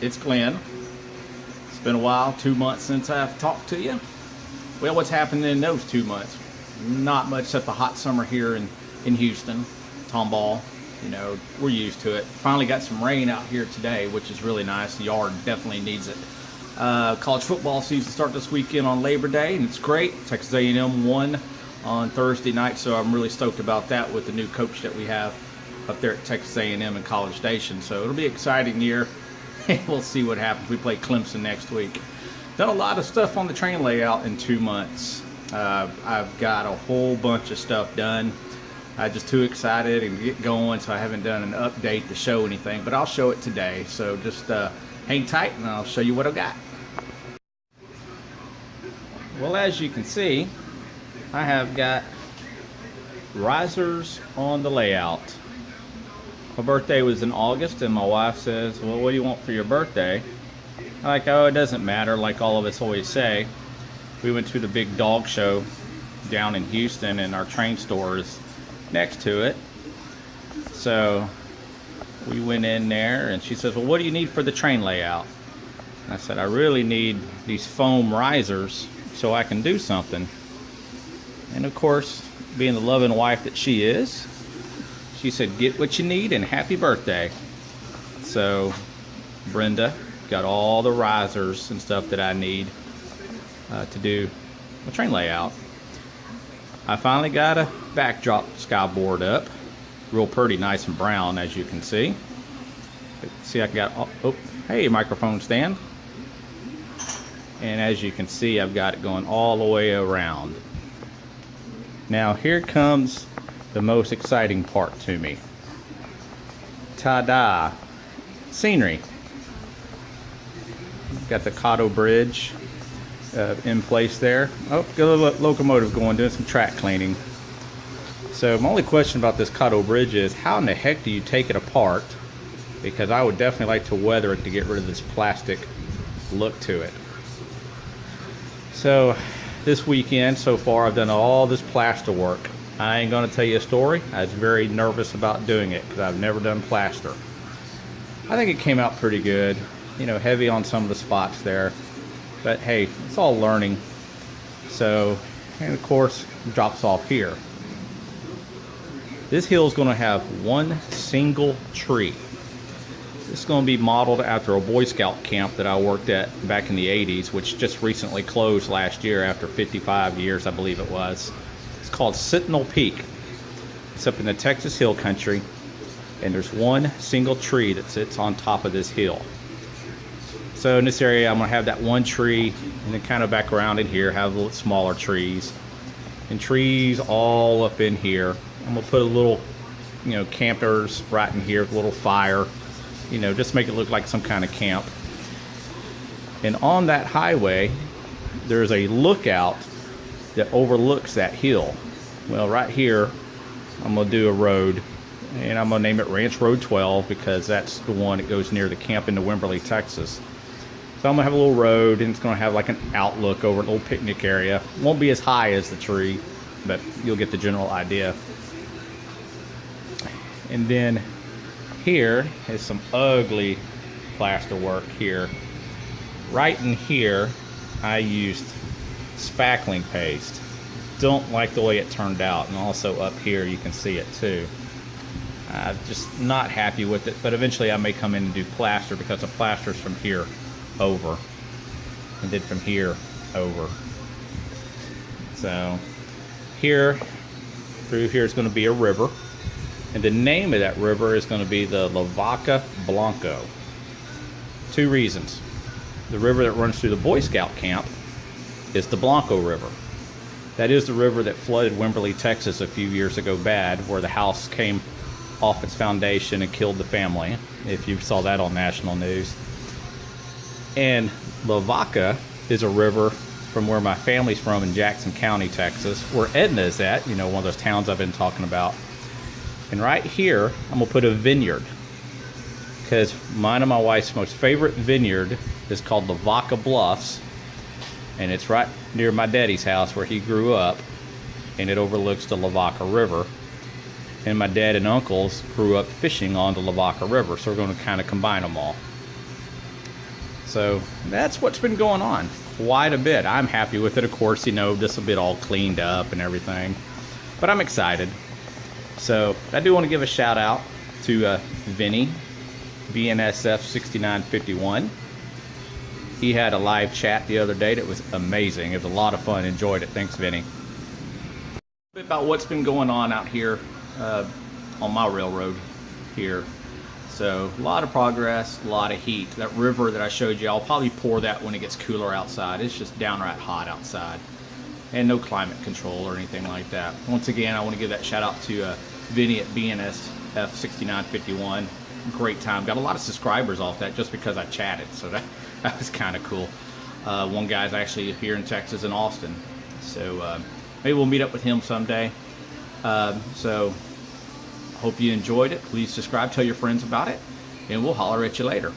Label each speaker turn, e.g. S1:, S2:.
S1: It's Glenn. It's been a while, 2 months since I've talked to you. Well, what's happened in those 2 months? Not much except the hot summer here in Houston. Tomball, we're used to it. Finally got some rain out here today, which is really nice. The yard definitely needs it. College football season start this weekend on Labor Day, and it's great. Texas A&M won on Thursday night, so I'm really stoked about that with the new coach that we have up there at Texas A&M and College Station. So it'll be an exciting year. We'll see what happens. We play Clemson next week. Done a lot of stuff on the train layout in 2 months. I've got a whole bunch of stuff done. I'm just too excited and get going, so I haven't done an update to show anything, but I'll show it today. So just hang tight and I'll show you what I've got. Well, as you can see, I have got risers on the layout. My birthday was in August, and my wife says, well, what do you want for your birthday? I'm like, oh, it doesn't matter, like all of us always say. We went to the big dog show down in Houston, and our train store is next to it. So we went in there, and she says, well, what do you need for the train layout? And I said, I really need these foam risers so I can do something. And of course, being the loving wife that she is, she said, get what you need and happy birthday. So Brenda got all the risers and stuff that I need to do a train layout. I finally got a backdrop skyboard up. Real pretty, nice and brown, as you can see. See, I got, oh, hey, microphone stand. And as you can see, I've got it going all the way around. Now here comes the most exciting part to me. Ta-da! Scenery. Got the Caddo Bridge in place there. Oh, got a locomotive going, doing some track cleaning. So my only question about this Caddo Bridge is, how in the heck do you take it apart? Because I would definitely like to weather it to get rid of this plastic look to it. So this weekend so far, I've done all this plaster work. I ain't gonna tell you a story. I was very nervous about doing it because I've never done plaster. I think it came out pretty good. Heavy on some of the spots there. But hey, it's all learning. So, and of course, it drops off here. This hill is gonna have one single tree. This is gonna be modeled after a Boy Scout camp that I worked at back in the 80s, which just recently closed last year after 55 years, I believe it was. It's called Sentinel Peak. It's up in the Texas Hill Country, and there's one single tree that sits on top of this hill. So in this area, I'm gonna have that one tree, and then kind of back around in here, have little smaller trees, and trees all up in here. I'm gonna put a little, campers right in here, a little fire, just make it look like some kind of camp. And on that highway, there's a lookout that overlooks that hill. Well, right here, I'm gonna do a road, and I'm gonna name it Ranch Road 12 because that's the one that goes near the camp into Wimberley, Texas. So I'm gonna have a little road, and it's gonna have like an outlook over an old picnic area. Won't be as high as the tree, but you'll get the general idea. And then here is some ugly plaster work here. Right in here, I used spackling paste. Don't like the way it turned out, and also up here you can see it too. Just not happy with it, but eventually I may come in and do plaster because the plaster's from here over, and then from here over. So here, through here is going to be a river, and the name of that river is going to be the Lavaca Blanco. 2 reasons. The river that runs through the Boy Scout camp is the Blanco River. That is the river that flooded Wimberley, Texas a few years ago bad, where the house came off its foundation and killed the family, if you saw that on national news. And Lavaca is a river from where my family's from in Jackson County, Texas, where Edna is at, one of those towns I've been talking about. And right here, I'm gonna put a vineyard, because mine and my wife's most favorite vineyard is called Lavaca Bluffs, and it's right near my daddy's house where he grew up, and it overlooks the Lavaca River. And my dad and uncles grew up fishing on the Lavaca River, so we're going to kind of combine them all. So that's what's been going on quite a bit. I'm happy with it. Of course, you know, this will be all cleaned up and everything, but I'm excited. So I do want to give a shout out to Vinny, BNSF 6951. He had a live chat the other day that was amazing. It was a lot of fun. Enjoyed it. Thanks, Vinny. A bit about what's been going on out here on my railroad here. So a lot of progress, a lot of heat. That river that I showed you, I'll probably pour that when it gets cooler outside. It's just downright hot outside, and no climate control or anything like that. Once again, I want to give that shout out to Vinny at BNSF 6951. Great time. Got a lot of subscribers off that just because I chatted, so that was kind of cool. One guy's actually here in Texas, in Austin, so maybe we'll meet up with him someday. So hope you enjoyed it. Please subscribe, tell your friends about it, and we'll holler at you later.